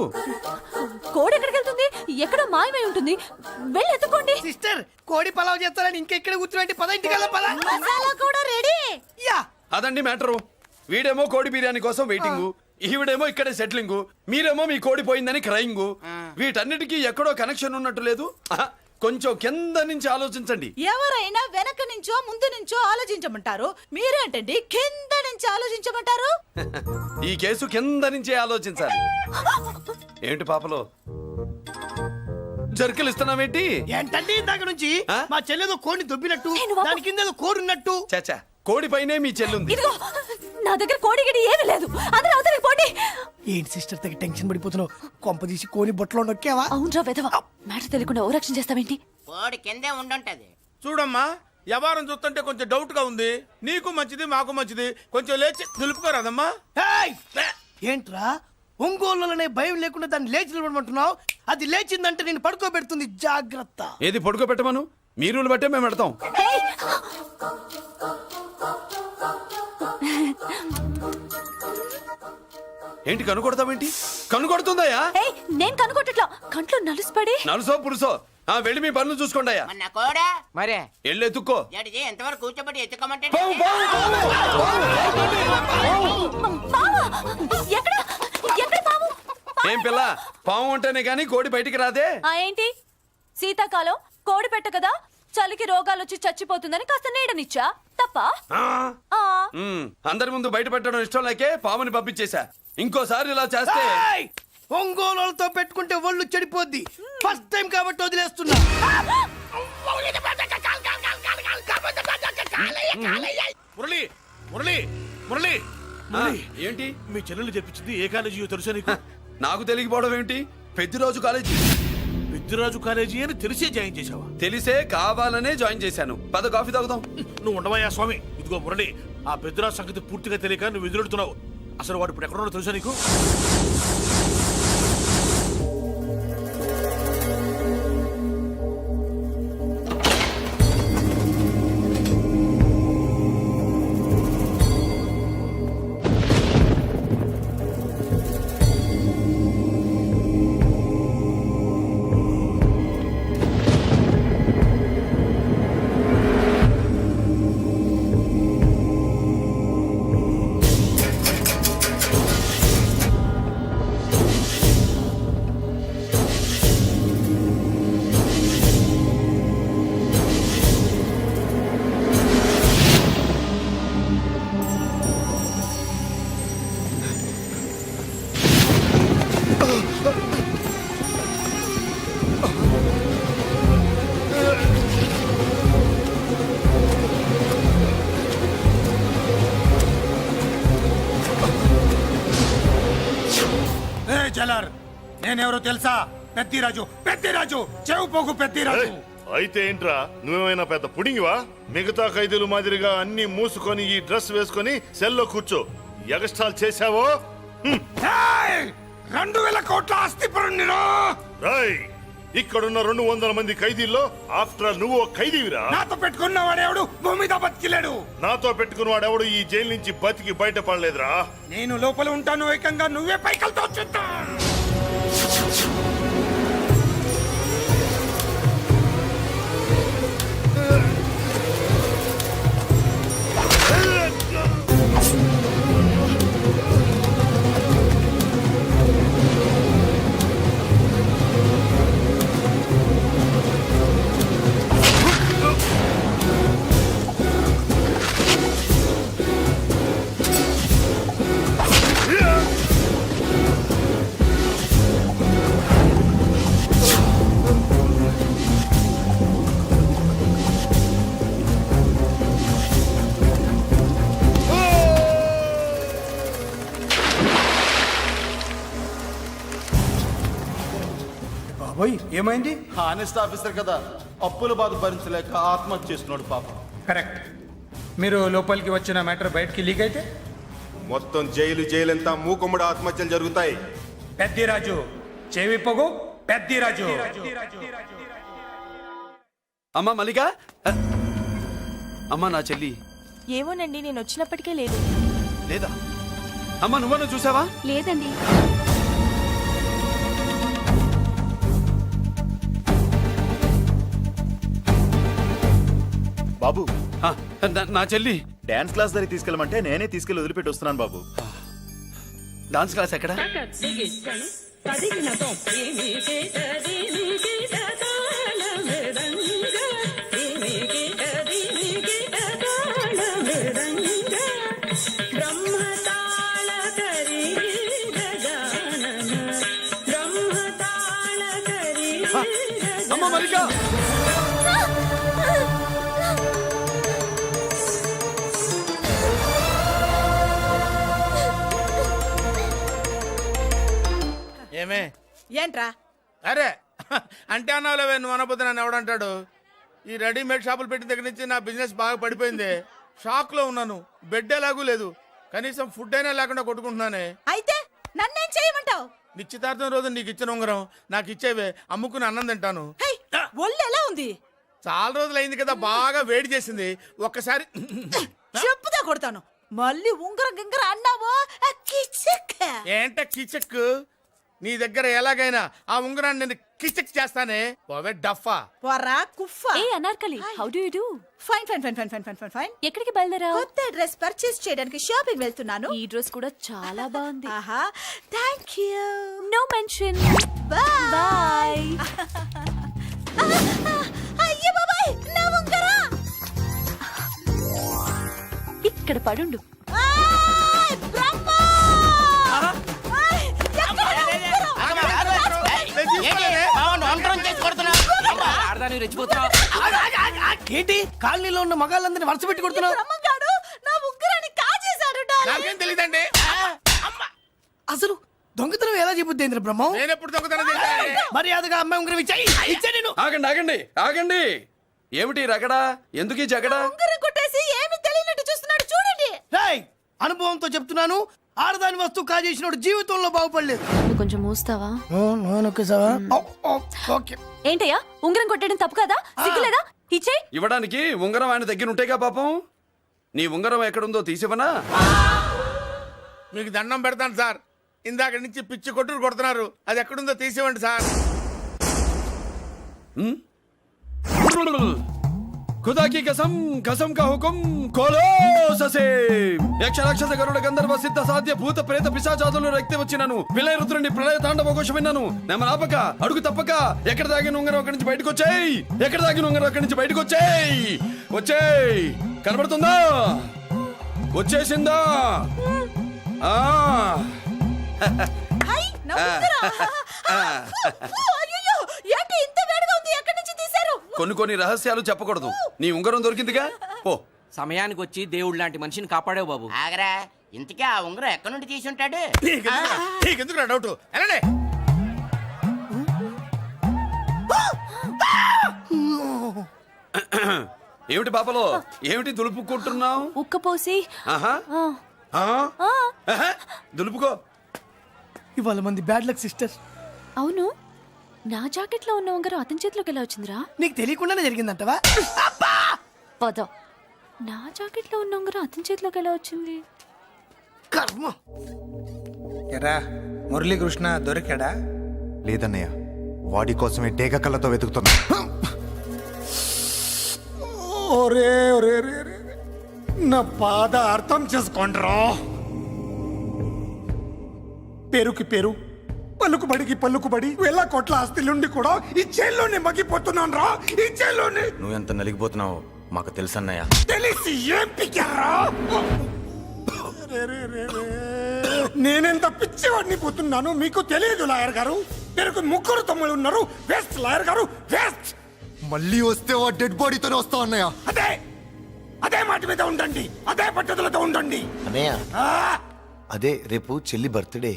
కోడి ఎక్కడికి వెళ్తుంది? ఎక్కడో మాయమై ఉంటుంది. వెళ్ళి ఎత్తుకోండి. సిస్టర్ కోడి పలావ్ చేస్తారని ఇంకెక్కడ కూర్చోండి. పద ఇంటికి వెళ్దాం, పద. మసాలా కూడా రెడీ. యా అదండి మ్యాటరు. వీడేమో కోడి బిర్యానీ కోసం వెయిటింగ్, ఈవిడేమో ఇక్కడే సెటిలింగ్, మీరేమో మీ కోడి పోయిందని క్రయింగ్. వీటన్నిటికీ ఎక్కడో కనెక్షన్ ఉన్నట్టు లేదు. ఆహా, కొంచెం కింద నుంచి ఆలోచించండి. ఎవరైనా వెనక నుంచో ముందు నుంచో ఆలోచించమంటారు, మీరేంటండి కింద నుంచి ఆలోచించమంటారు? ఈ కేసు కింద నుంచే ఆలోచించాలి. ఏంటి పాపలో జర్కలు ఇస్తున్నావేంటి? ఏంటంటే ఇందాక నుంచి ఆ? మా చెల్లెదో కోడిని దొబ్బినట్టు, నేను బాబు. దాని కింద ఏదో కోడి ఉన్నట్టు. చాచా, కోడి పైనే మీ చెల్లుంది. ఇదిగో నా దగ్గర కోడి గిడి ఏమీ లేదు. అందరూ అవతలికి పోండి. ఏంటి సిస్టర్ తగ్గ టెన్షన్ పడిపోతున్నావు? కొంప తీసి కోని బొట్టలో నొక్కావా? అవునరా వెధవ, మ్యాటర్ తెలియకుండా ఓ రక్షణ చేస్తావేంటి? కోడి కిందే ఉండుంటది. చూడమ్మా, వ్యవహారం చూస్తుంటే కొంచెం డౌట్ గా ఉంది. నీకు మంచిది, మాకు మంచిది. కొంచెం లేచి నిలుపుకోరాదమ్మా. ఏయ్! ఏంట్రా ఒంగోలులోనే భయం లేకుండా దాన్ని లేచి నిలబడమంటున్నావు? అది లేచిందంటే నేను పడుకోబెడుతుంది, జాగ్రత్త. ఏది పడుకోబెట్టమను, మీ రూల్ బట్టే మేము పెడతాం. హేయ్! ఏంటి కనుకొడతావేంటి? కనుకొడుతుందయ్యా? హేయ్, నేను కనుకొట్టట్లా, కంట్లో నలుసుపడి. నలుసో పురుసో వెళ్ళి మీ పనులు చూసుకోండి అయ్యా. మన కోడా మరే వెళ్ళి ఎత్తుక్కో. జడిది ఎంతవరకు కూర్చోబెట్టి ఎత్తుకోమంటే పావు, పావు, పావా? ఎక్కడ ఎక్కడ పాము? ఏం పిల్ల, పాము ఉంటేనే గాని కోడి బయటికి రాదే. ఏంటి శీతాకాలం కోడి పెట్ట కదా, చలికి రోగాలు వచ్చి చచ్చిపోతుందని కాస్త నీడనిచ్చా, తప్ప? అందరి ముందు బయట పెట్టడం ఇష్టం లేకే పాముని పంపించేశా. ఇంకోసారి ఇలా చేస్తే ఒంగోలులతో పెట్టుకుంటే ఒళ్ళు చెడిపోద్ది. ఫస్ట్ టైం కాబట్టి వదిలేస్తున్నా. మురళి మురళి మురళి ఏంటి మీ చెల్లెలు చెప్పించింది ఏ కాలేజీ తెలుసా నీకు? నాకు తెలియకపోవడం ఏంటి? పెద్ద రోజు కాలేజీ. పెద్దిరాజు కాలేజీ అని తెలిసే జాయిన్ చేసావా? తెలిసే కావాలనే జాయిన్ చేశాను. పద కాఫీ తాగుదాం. నువ్వు ఉండవయ్యా స్వామి. ఇదిగో మురళి, ఆ పెద్దిరాజు సంగతి పూర్తిగా తెలియక నువ్వు ఎదురెడుతున్నావు. అసలు వాడు ఇప్పుడు ఎక్కడున్నాడో తెలుసా నీకు? జలర్ నేనెవరో తెలుసా? పెద్దిరాజు, పెద్దిరాజు, చెవు పోగు పెద్దిరాజు. అయితే ఏంట్రా, నువ్వేమైనా పెద్ద పుడింగివా? మిగతా ఖైదీలు మాదిరిగా అన్ని మూసుకొని ఈ డ్రెస్ వేసుకొని సెల్లో కూర్చో. ఎగస్ట్రాల్ చేశావో 2000 కోట్ల ఆస్తి పరుణ్ణిరో. రాయ్, ఇక్కడున్న 200 మంది ఖైదీల్లో ఆఫ్టర్ ఆల్ నువ్వు ఒక ఖైదీవిరా. నాతో పెట్టుకున్నవాడెవడు భూమి మీద బతికిలేడు. నాతో పెట్టుకున్నవాడెవడు ఈ జైలు నుంచి బతికి బయటపడలేదురా. నేను లోపల ఉంటాను, ఏకంగా నువ్వే పైకలతో చూద్దాం. బాబోయ్, ఏమైంది? హానెస్ట్ ఆఫీసర్ కదా, అప్పుల బాధ భరించలేక ఆత్మహత్య చేస్తున్నాడు పాపం. కరెక్ట్. మీరు లోపలికి వచ్చిన మ్యాటర్ బయటికి లీక్ అయితే మొత్తం జైలు అంతా మూకుమ్మడి ఆత్మహత్యలు జరుగుతాయి. పెద్దిరాజు, చెవి పొగు పెద్దిరాజు. అమ్మా మల్లిక, అమ్మా నా చెల్లి ఏమోనండి, నేను వచ్చినప్పటికే లేదు. లేదా? అమ్మా నువ్వన్నా చూసావా? లేదండి. బాబు, నా చెల్లి డాన్స్ క్లాస్ దగ్గర తీసుకెళ్ళమంటే నేనే తీసుకెళ్ళి వదిలిపెట్టి వస్తున్నాను బాబు. డాన్స్ క్లాస్ ఎక్కడ? అమ్మ మల్లిక, ఏమే? ఏంట్రా? అరే అంటే అన్నావులేవే, నువ్వు అనబోతే నన్ను ఎవడంటాడు? ఈ రెడీమేడ్ షాపులు పెట్టిన దగ్గర నుంచి నా బిజినెస్ బాగా పడిపోయింది. షాక్ లో ఉన్నాను. బెడ్ ఎలాగూ లేదు, కనీసం ఫుడ్ అయినా లేకుండా కొట్టుకుంటున్నానే. అయితే నన్నేం చేయమంటావు? నిశ్చితార్థం రోజు నీకు ఇచ్చిన ఉంగరం నాకు ఇచ్చేవే, అమ్ముకుని అన్నం తింటాను. ఒళ్ళు ఎలా ఉంది? చాలా రోజులు అయింది కదా, బాగా వేడి చేసింది. ఒక్కసారి చెప్పుదా కొడతాను. మళ్ళీ ఉంగరం గింగర అన్నావో ఏంట కిచక్? నీ దగ్గర ఎలాగైనా ఆ ఉంగరాన్ని నేను కిచక్ చేస్తానే. పోవే డఫా. పోరా కుఫా. ఏ Anarkali, how do you do? Fine fine fine fine fine fine fine fine. ఎక్కడికి బయలుదేరావు? కొత్త డ్రెస్ పర్చేస్ చేయడానికి షాపింగ్ వెళ్తున్నాను. ఈ డ్రెస్ కూడా చాలా బాగుంది. ఆహా, thank you. No mention. Bye bye. అయ్యో బాబాయ్, నా ఉంగరా ఇక్కడ పడుండు. ఏంటి కాలనీలో ఉన్న మగాళ్ళందరినీ వరుస పెట్టి కొడుతున్నావు? నా ఉంగరాన్ని కాజేశాడు. నాకేం తెలీదండి. అసలు దొంగతనం ఎలా చెబుద్ది బ్రహ్మం? నేను ఎప్పుడు దొంగతనం చేశాను? మర్యాదగా అమ్మాయి ఉంగరం ఇచ్చాయి. నేను ఆగండి ఆగండి ఆగండి. ఏమిటి రగడా? ఎందుకు ఈ జగడా? ఉంగరం కొట్టేసి ఏమి తెలియనట్టు చూస్తున్నాడు చూడండి. రేయ్, అనుభవంతో చెప్తున్నాను, ఆడదాని వస్తువు కాజేసినోడు జీవితంలో బాగుపడలేదు. నువ్వు కొంచెం మూస్తావా? ఓకే. ఏంటయ్యా ఉంగరం కొట్టడం తప్పు కదా? సిగ్గులేదా? ఇచ్చే. ఇవ్వడానికి ఉంగరం ఆయన దగ్గర ఉంటేగా పాపం. నీ ఉంగరం ఎక్కడుందో తీసివనా? మీకు దండం పెడతాను సార్, ఇందాక నుంచి పిచ్చి కొట్టుడు కొడుతున్నారు, అది ఎక్కడుందో తీసివ్వండి సార్. खुदा की कसम कसम का हुकुम खोलो ससे యక్ష రాక్షస గరుడ గంధర్వ సిద్ధ సాధ్య భూత ప్రేత పిశాచాదులు రక్తి వచ్చినాను విలయ రుద్రుని ప్రళయ తాండవ ఘోష విన్నాను. నెమలాపక అడుగు తప్పక ఎక్కడ దాగిన ఉంగరం అక్కడి నుంచి బయటకు వచ్చేయ్. ఎక్కడ దాగిన ఉంగరం అక్కడి నుంచి బయటకు వచ్చేయ్. వచ్చేయ్. కనబడుతుందా? వచ్చేసిందా? ఆ హై నా ఉంగరం. అయ్యో ఏంటి ఇంత వేడిగా ఉంది? ఎక్కడి నుంచి తీశారు? కొన్ని రహస్యాలు చెప్పకూడదు. నీ ఉంగరం దొరికిందిగా, పో. సమయానికి వచ్చి దేవుడు లాంటి మనిషిని కాపాడావు బాబు. ఆగరా, ఇంతకీ ఆ ఉంగరం ఎక్కడి నుండి తీసి ఉంటాడు? నీకెందుకు డౌట్? వెళ్ళండి. ఏమిటి పాపలో, ఏమిటి దులుపుకుంటున్నావు? ఉక్కపోసి. దులుపుకో. ఇవాళ మంది బ్యాడ్ లక్ సిస్టర్. అవును, నా జాకెట్ లో ఉన్న ఉంగరం అతని చేతిలోకి ఎలా వచ్చిందిరా? నీకు తెలియకుండానే జరిగిందంటవా? పద. నా జాకెట్ లో ఉన్న ఉంగరం అతని చేతిలోకి ఎలా వచ్చింది? కర్మ. ఎరా మురళీకృష్ణ దొరికాడా? లేదన్నయ్య, వాడి కోసమే డేగ కళ్ళతో వెతుకుతున్నా. ఒరే ఒరే నా బాధ అర్థం చేసుకోండ్రా. పేరుకి పేరు, పలుకుబడికి పలుకుబడి, వేల కోట్ల ఆస్తిలుండి కూడా ఈ జైల్లోనే మగ్గిపోతున్నాను రా. ఈ జైల్లోనే. నువ్వెంత నలిగిపోతున్నావు మాకు తెలుసన్నయ్య. తెలిసి ఏం పిక్కారా? నేనెంత పిచ్చివాడిని పోతున్నాను మీకు తెలియదు లాయర్ గారు. పేరుకు ముగ్గురు తమ్ముళ్ళు ఉన్నారు. వేస్ట్ లాయర్ గారు, వేస్ట్. మళ్ళీ వస్తే ఆ డెడ్ బాడీతోనే వస్తావు అన్నయ్య. అదే మాట మీద ఉండండి, అదే పట్టుదలతో ఉండండి అన్నయ్య. అదే రేపు చెల్లి బర్త్డే.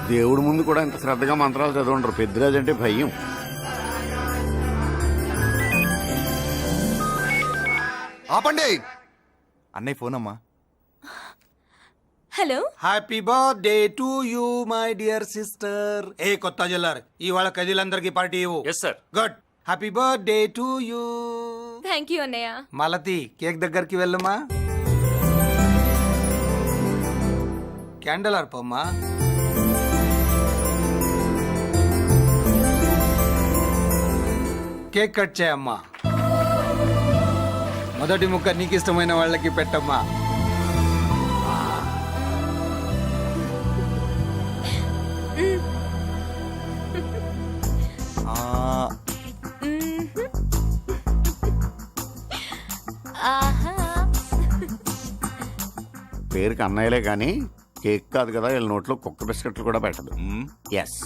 దేవుడి ముందు కూడా ఇంత శ్రద్ధగా మంత్రాలు చదవంటారు. పెద్దరాజు అంటే భయం. ఆపండి. అన్నయ్య ఫోన్ అమ్మా. Hello. Happy birthday to you my dear sister. ఏ కొత్త జల్లారు, ఇవాళ కదిలందరికి పార్టీ ఇవ్వు. Yes sir. Good. Happy birthday to you. Thank you అన్నయ్య. మలతి కేక్ దగ్గరికి వెళ్ళమ్మా. క్యాండల్ ఆర్పమ్మా. కేక్ కట్ చేయమ్మా. మొదటి ముక్క నీకు ఇష్టమైన వాళ్ళకి పెట్టమ్మా. పేరుకి అన్నయ్యలే కానీ కేక్ కాదు కదా, వీళ్ళ నోట్లో కుక్క బిస్కెట్లు కూడా పెట్టదు. ఎస్.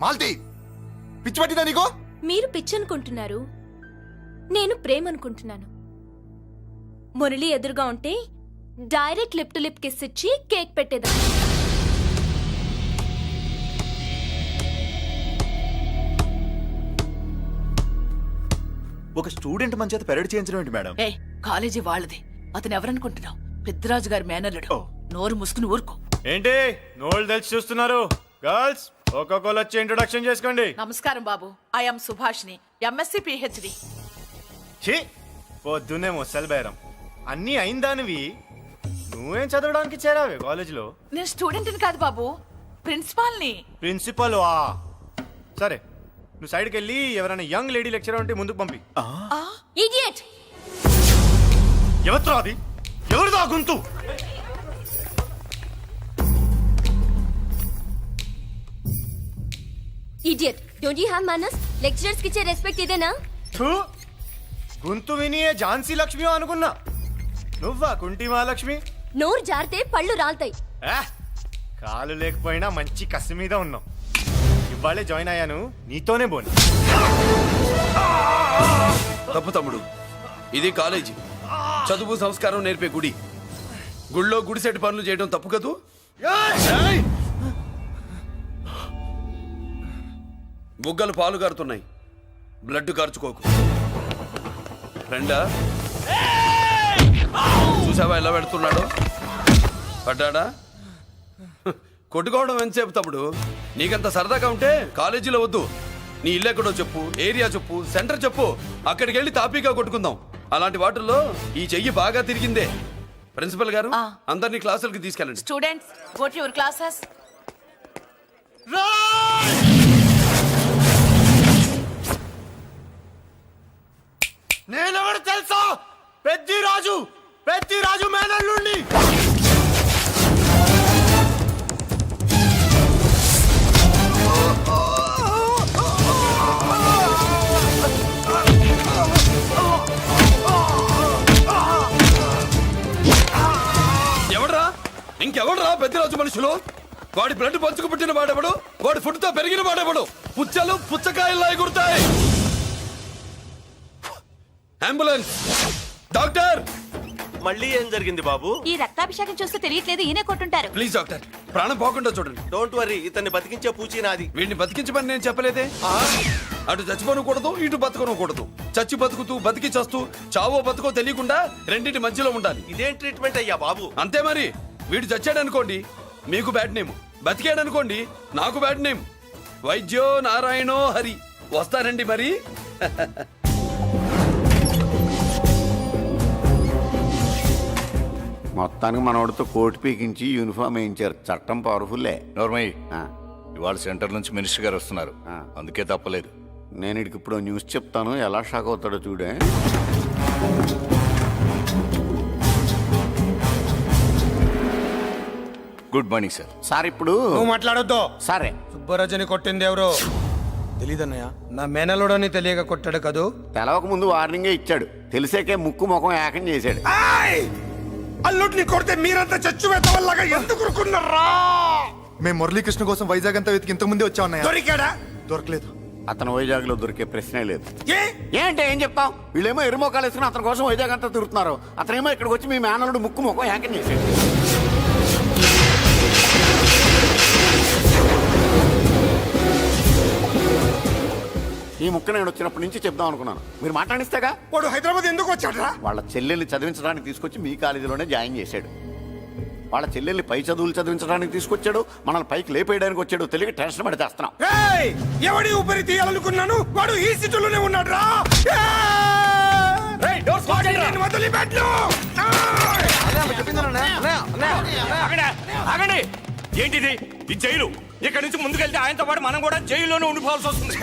మాల్తి పిచ్చి పట్టిందా నీకు? మీరు పిచ్చి అనుకుంటున్నారు, నేను ప్రేమ అనుకుంటున్నాను. మురళి ఎదురుగా ఉంటే direct lip to lip kiss ఇచ్చి కేక్ పెట్టేదా. ఒక స్టూడెంట్ మన చేత పెరడ్ చేయించడం ఏంటి మేడం? ఏ కాలేజీ వాళ్ళది, అతను ఎవరనుకుంటున్నావు? పెద్దరాజు గారి మేనల్లుడు. నోరు ముసుకుని ఊరుకో. ఏంటి నోళ్ళు తెలిసి చూస్తున్నారు? గర్ల్స్ ఒక్కొక్కరు వచ్చి ఇంట్రొడక్షన్ చేసుకోండి. నమస్కారం బాబు, ఐఎమ్ సుభాష్ని, ఎంఎస్సి పిహెచ్డి. ఛీ పొద్దున్నే ముసలి బేరం అన్నీ అయిందానివి నువ్వేం చదవడానికి చేరావే కాలేజీలో? నేను స్టూడెంట్ని కాదు బాబు, ప్రిన్సిపాల్ని. ప్రిన్సిపల్ వా? సరే నువ్వు సైడ్కి వెళ్ళి ఎవరైనా యంగ్ లేడీ లెక్చరర్ ఉంటే ముందుకు పంపి. ఇడియట్! ఎవరితో అది? ఎవరిదో ఆ గొంతు? ఇడియట్! డోంట్ యు హావ్ మనస్? లెక్చరర్స్ కి ఇచ్చే రెస్పెక్ట్ ఇదేనా? థూ, గొంతు విని ఏ ఝాన్సీ లక్ష్మి అనుకున్నా. నువ్వా కుంటి మహాలక్ష్మి? నోరు జారితే పళ్ళు రాల్తాయి. కాలు లేకపోయినా మంచి కసి మీద ఉన్నావు. ఇవాళే జాయిన్ అయ్యాను, నీతోనే బోని. తప్పు తమ్ముడు, ఇది కాలేజీ, చదువు సంస్కారం నేర్పే గుడి. గుళ్ళో గుడిసెట్టి పనులు చేయడం తప్పు కదూ? బుగ్గలు పాలు కారుతున్నాయి, బ్లడ్ కార్చుకోకు. ఫ్రెండా, చూసావా ఎలా పెడుతున్నాడు? పడ్డాడా? కొట్టుకోవడం ఎంతసేపు తమ్ముడు? నీకంత సరదాగా ఉంటే కాలేజీలో వద్దు. నీ ఇల్లు ఎక్కడో చెప్పు, ఏరియా చెప్పు, సెంటర్ చెప్పు, అక్కడికి వెళ్ళి తాపీగా కొట్టుకుందాం. అలాంటి వాటిల్లో ఈ చెయ్యి బాగా తిరిగిందే. ప్రిన్సిపల్ గారు, అందరినీ క్లాసులకి తీసుకెళ్ళండి. Students go to your classes. నేనెవరు తెలుసా? పెద్దిరాజు, పెద్దిరాజు మేనల్లుండి. ఎవడ్రా? ఇంకెవడ్రా పెద్దిరాజు మనుషులు? వాడి బ్లడ్ పంచుకు పుట్టిన వాడెవడు? వాడి ఫుడ్తో పెరిగిన వాడెవడు? పుచ్చలు పుచ్చకాయల్లా ఎగురుతాయి. అంబులెన్స్! డాక్టర్! మళ్ళీ ఏం జరిగింది బాబు? ఈ రక్తాభిషేకం చూస్తే తెలియట్లేదు, ఈయనే కొట్టుంటారు. ప్లీజ్ డాక్టర్, ప్రాణం పోకుండా చూడండి. డోంట్ వరీ, ఇతన్ని బతికించే పూచి నాది. వీడిని బతికించమని నేను చెప్పలేదే. అటు చచ్చిపోనకూడదు, ఇటు బతకనకూడదు. చచ్చి బతుకుతూ బతికి చస్తూ చావో బతుకో తెలియకుండా రెండింటి మధ్యలో ఉండాలి. ఇదేం ట్రీట్మెంట్ అయ్యా బాబు? అంతే మరి. వీడు చచ్చాడనుకోండి మీకు బ్యాడ్ నేమ్, బతికాడనుకోండి నాకు బ్యాడ్ నేమ్. వైద్యో నారాయణో హరి. వస్తారండి మరి. మొత్తానికి మనోడితో కోట్ పీకించి యూనిఫామ్ వేయించారు. చట్టం పవర్ఫుల్లే. నోర్మయ్య, ఇవాళ సెంటర్ నుంచి మినిస్టర్ గారు వస్తున్నారు, అందుకే తప్పలేదు. నేను ఇడికి ఇప్పుడు న్యూస్ చెప్తాను, ఎలా షాక్ అవుతాడో చూడే. Good morning sir. సార్ ఇప్పుడు నువ్వు మాట్లాడొద్దు. సరే, సుబ్బరాజుని కొట్టింది ఎవరు? తెలీదన్నయ్య, నా మేనలోడని తెలియక కొట్టాడు కదూ. తెలవక ముందు వార్నింగే ఇచ్చాడు, తెలిసాకే ముక్కు ముఖం ఏకం చేశాడు. అల్లుడిని కొడితే మీరంతా చచ్చు వెతవల్లాగా ఎందుకు రుకున్నారా? మేము మురళీకృష్ణ కోసం వైజాగ్ అంతా వెతికి ఇంతకు ముందే వచ్చా ఉన్నాయా? దొరికాడా? దొరకలేదు. అతను వైజాగ్ లో దొరికే ప్రశ్నే లేదు. ఏంటే ఏం చెప్తాం? వీళ్ళేమో ఎరుమోకాలు వేసుకుని అతని కోసం వైజాగ్ అంతా తిరుగుతున్నారు. అతనేమో ఇక్కడికి వచ్చి మీ మేనలుడు ముక్కు ముఖం ఏకం చేశాడు. ఈ ముక్క నేను వచ్చినప్పటి నుంచి చెప్దాం అనుకున్నాను, మీరు మాట్లాడిస్తేగా. వాడు హైదరాబాద్ ఎందుకు వచ్చాడ్రా? వాళ్ళ చెల్లెల్ని చదివించడానికి తీసుకొచ్చి మీ కాలేజీలోనే జాయిన్ చేశాడు. వాళ్ళ చెల్లెల్ని పై చదువులు చదివించడానికి తీసుకొచ్చాడు, మనల్ని పైకి లేపేయడానికి వచ్చాడు. తెలియక టెన్షన్ పడి చేస్తున్నాం. ఎవడి ఊపిరి తీయాలనుకున్నాను, వాడు ఈ సిటీలోనే ఉన్నాడు రా. ఏంటిది? ఈ జైలు. ఇక్కడి నుంచి ముందుకెళ్తే ఆయనతో పాటు మనం కూడా జైల్లోనే ఉండిపోవాల్సి వస్తుంది.